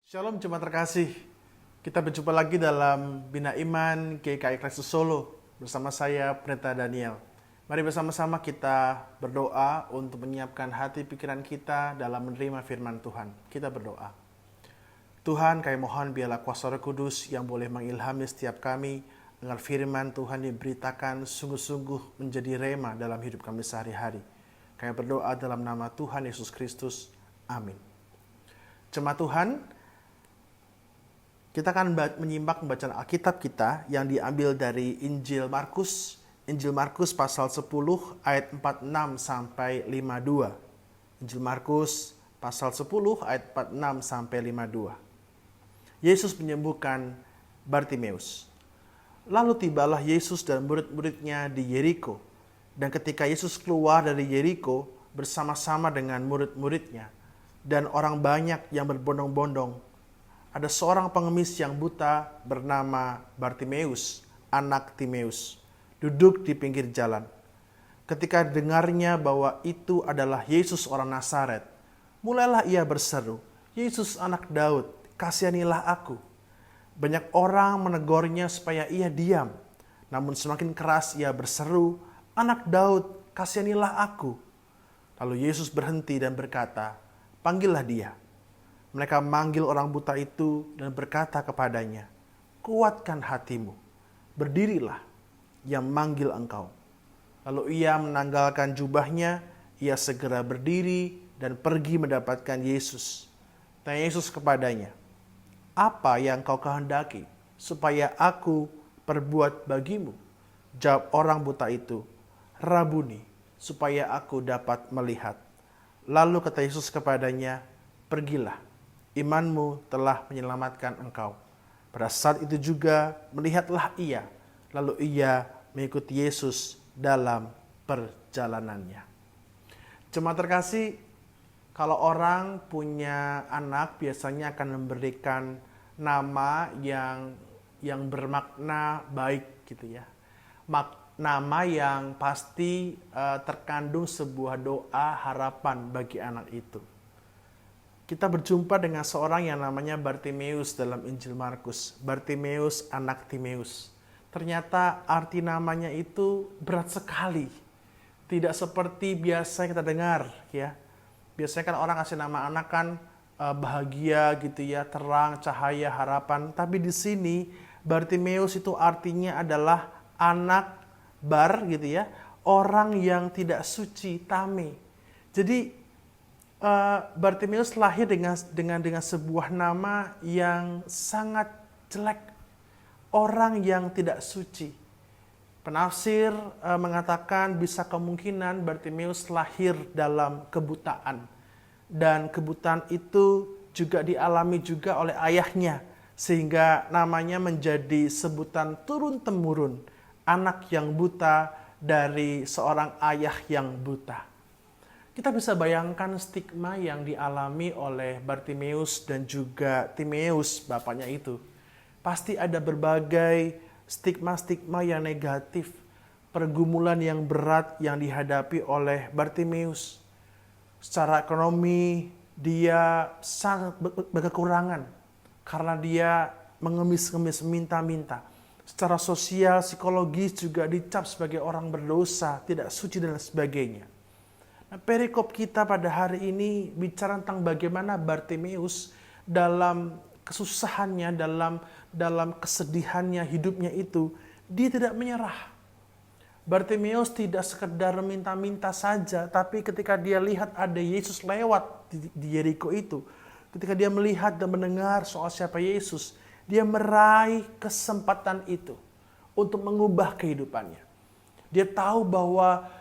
Shalom jemaat terkasih. Kita berjumpa lagi dalam Bina Iman GKI Kristus Solo bersama saya Pendeta Daniel. Mari bersama-sama kita berdoa untuk menyiapkan hati pikiran kita dalam menerima firman Tuhan. Kita berdoa. Tuhan, kami mohon biarlah kuasa Roh Kudus yang boleh mengilhami setiap kami agar firman Tuhan diberitakan sungguh-sungguh menjadi rema dalam hidup kami sehari-hari. Kami berdoa dalam nama Tuhan Yesus Kristus. Amin. Jemaat Tuhan, kita akan menyimak pembacaan Alkitab kita yang diambil dari Injil Markus pasal 10 ayat 46 sampai 52. Injil Markus pasal 10 ayat 46 sampai 52. Yesus menyembuhkan Bartimeus. Lalu tibalah Yesus dan murid-muridnya di Yeriko. Dan ketika Yesus keluar dari Yeriko bersama-sama dengan murid-muridnya dan orang banyak yang berbondong-bondong, ada seorang pengemis yang buta bernama Bartimeus, anak Timeus, duduk di pinggir jalan. Ketika dengarnya bahwa itu adalah Yesus orang Nazaret, mulailah ia berseru, "Yesus anak Daud, kasihanilah aku." Banyak orang menegurnya supaya ia diam, namun semakin keras ia berseru, "Anak Daud, kasihanilah aku." Lalu Yesus berhenti dan berkata, "Panggillah dia." Mereka memanggil orang buta itu dan berkata kepadanya, "Kuatkan hatimu, berdirilah, ia memanggil engkau." Lalu ia menanggalkan jubahnya, ia segera berdiri dan pergi mendapatkan Yesus. Tanya Yesus kepadanya, "Apa yang kau kehendaki supaya aku perbuat bagimu?" Jawab orang buta itu, "Rabuni, supaya aku dapat melihat." Lalu kata Yesus kepadanya, "Pergilah, imanmu telah menyelamatkan engkau." Pada saat itu juga melihatlah ia, lalu ia mengikuti Yesus dalam perjalanannya. Jemaat terkasih, kalau orang punya anak biasanya akan memberikan nama yang bermakna baik gitu ya. Nama yang pasti terkandung sebuah doa harapan bagi anak itu. Kita berjumpa dengan seorang yang namanya Bartimeus dalam Injil Markus. Bartimeus anak Timeus. Ternyata arti namanya itu berat sekali. Tidak seperti biasa kita dengar ya. Biasanya kan orang kasih nama anak kan bahagia gitu ya, terang, cahaya, harapan. Tapi di sini Bartimeus itu artinya adalah anak bar gitu ya, orang yang tidak suci, tame. Jadi Bartimeus lahir dengan sebuah nama yang sangat jelek, orang yang tidak suci. Penafsir mengatakan bisa kemungkinan Bartimeus lahir dalam kebutaan, dan kebutaan itu juga dialami juga oleh ayahnya, sehingga namanya menjadi sebutan turun-temurun, anak yang buta dari seorang ayah yang buta. Kita bisa bayangkan stigma yang dialami oleh Bartimeus dan juga Timeus, bapaknya itu. Pasti ada berbagai stigma-stigma yang negatif, pergumulan yang berat yang dihadapi oleh Bartimeus. Secara ekonomi, dia sangat berkekurangan karena dia mengemis-ngemis, minta-minta. Secara sosial, psikologis juga dicap sebagai orang berdosa, tidak suci dan sebagainya. Nah, perikop kita pada hari ini bicara tentang bagaimana Bartimeus dalam kesusahannya, dalam kesedihannya, hidupnya itu, dia tidak menyerah. Bartimeus tidak sekedar minta-minta saja, tapi ketika dia lihat ada Yesus lewat di Yeriko itu, ketika dia melihat dan mendengar soal siapa Yesus, dia meraih kesempatan itu untuk mengubah kehidupannya. Dia tahu bahwa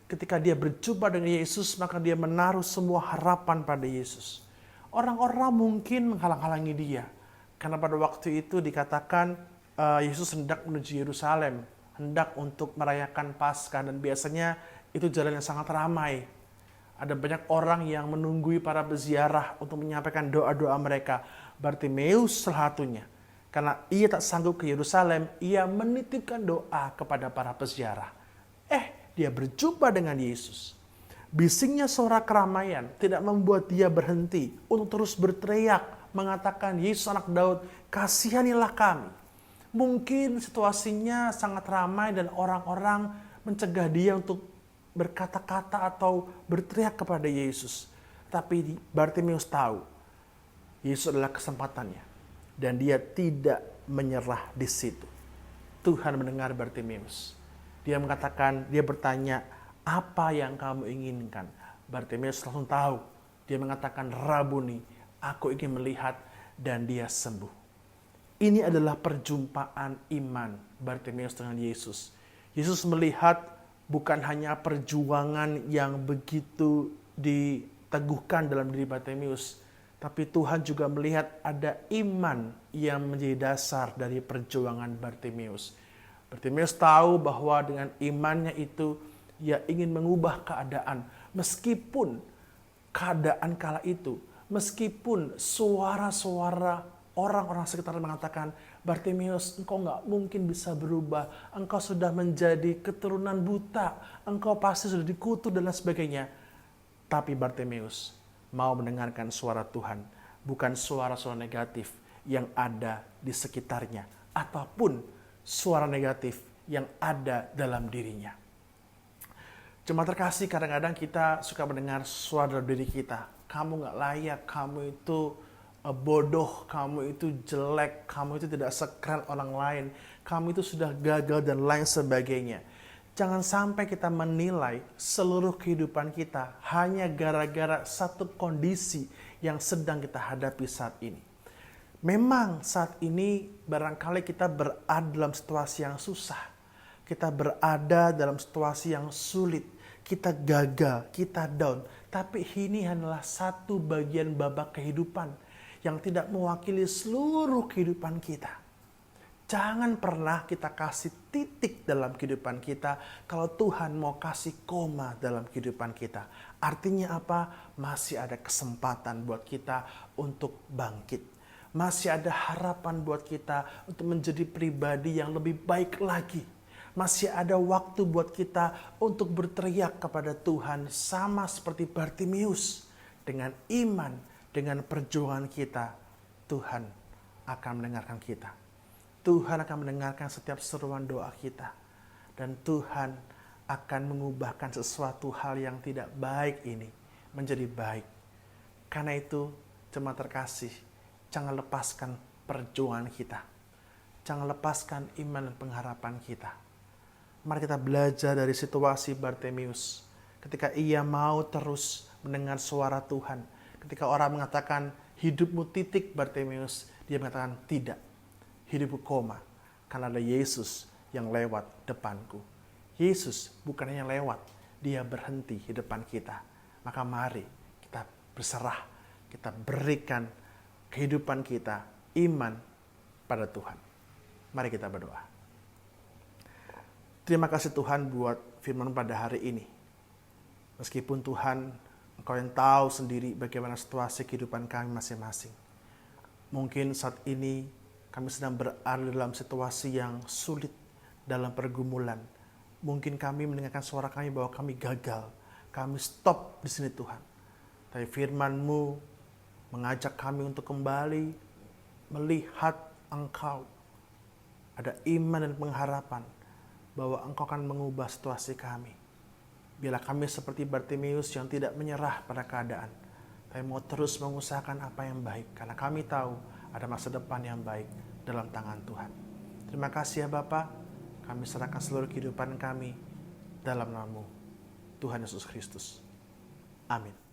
ketika dia berjumpa dengan Yesus, maka dia menaruh semua harapan pada Yesus. Orang-orang mungkin menghalang-halangi dia, karena pada waktu itu dikatakan Yesus hendak menuju Yerusalem, hendak untuk merayakan Paskah, dan biasanya itu jalan yang sangat ramai. Ada banyak orang yang menunggui para peziarah untuk menyampaikan doa-doa mereka. Bartimeus salah satunya. Karena ia tak sanggup ke Yerusalem, ia menitipkan doa kepada para peziarah. Dia berjumpa dengan Yesus. Bisingnya suara keramaian tidak membuat dia berhenti untuk terus berteriak mengatakan, Yesus anak Daud, kasihanilah kami. Mungkin situasinya sangat ramai dan orang-orang mencegah dia untuk berkata-kata atau berteriak kepada Yesus. Tapi Bartimeus tahu, Yesus adalah kesempatannya. Dan dia tidak menyerah di situ. Tuhan mendengar Bartimeus. Dia mengatakan, dia bertanya, apa yang kamu inginkan? Bartimeus langsung tahu. Dia mengatakan, Rabuni, aku ingin melihat, dan dia sembuh. Ini adalah perjumpaan iman Bartimeus dengan Yesus. Yesus melihat bukan hanya perjuangan yang begitu diteguhkan dalam diri Bartimeus, tapi Tuhan juga melihat ada iman yang menjadi dasar dari perjuangan Bartimeus. Bartimeus tahu bahwa dengan imannya itu, ia ingin mengubah keadaan. Meskipun keadaan kala itu, meskipun suara-suara orang-orang sekitar mengatakan, Bartimeus, engkau nggak mungkin bisa berubah. Engkau sudah menjadi keturunan buta. Engkau pasti sudah dikutuk dan lain sebagainya. Tapi Bartimeus mau mendengarkan suara Tuhan. Bukan suara-suara negatif yang ada di sekitarnya. Ataupun suara negatif yang ada dalam dirinya. Jemaat terkasih, kadang-kadang kita suka mendengar suara dalam diri kita. Kamu nggak layak, kamu itu bodoh, kamu itu jelek, kamu itu tidak sekeren orang lain, kamu itu sudah gagal dan lain sebagainya. Jangan sampai kita menilai seluruh kehidupan kita hanya gara-gara satu kondisi yang sedang kita hadapi saat ini. Memang saat ini barangkali kita berada dalam situasi yang susah. Kita berada dalam situasi yang sulit. Kita gagal, kita down. Tapi ini hanyalah satu bagian babak kehidupan yang tidak mewakili seluruh kehidupan kita. Jangan pernah kita kasih titik dalam kehidupan kita kalau Tuhan mau kasih koma dalam kehidupan kita. Artinya apa? Masih ada kesempatan buat kita untuk bangkit. Masih ada harapan buat kita untuk menjadi pribadi yang lebih baik lagi. Masih ada waktu buat kita untuk berteriak kepada Tuhan sama seperti Bartimeus. Dengan iman, dengan perjuangan kita, Tuhan akan mendengarkan kita. Tuhan akan mendengarkan setiap seruan doa kita. Dan Tuhan akan mengubahkan sesuatu hal yang tidak baik ini menjadi baik. Karena itu, jemaat terkasih, jangan lepaskan perjuangan kita. Jangan lepaskan iman dan pengharapan kita. Mari kita belajar dari situasi Bartimeus. Ketika ia mau terus mendengar suara Tuhan. Ketika orang mengatakan, hidupmu titik Bartimeus, dia mengatakan, tidak. Hidupku koma, karena ada Yesus yang lewat depanku. Yesus bukan hanya lewat, dia berhenti di depan kita. Maka mari kita berserah, kita berikan kehidupan kita, iman pada Tuhan. Mari kita berdoa. Terima kasih Tuhan buat firman pada hari ini. Meskipun Tuhan, Engkau yang tahu sendiri bagaimana situasi kehidupan kami masing-masing. Mungkin saat ini kami sedang berada dalam situasi yang sulit, dalam pergumulan. Mungkin kami mendengarkan suara kami bahwa kami gagal. Kami stop di sini Tuhan. Tapi firman-Mu mengajak kami untuk kembali melihat Engkau. Ada iman dan pengharapan bahwa Engkau akan mengubah situasi kami. Biarlah kami seperti Bartimeus yang tidak menyerah pada keadaan, tapi mau terus mengusahakan apa yang baik, karena kami tahu ada masa depan yang baik dalam tangan Tuhan. Terima kasih ya Bapa, kami serahkan seluruh kehidupan kami dalam nama-Mu, Tuhan Yesus Kristus. Amin.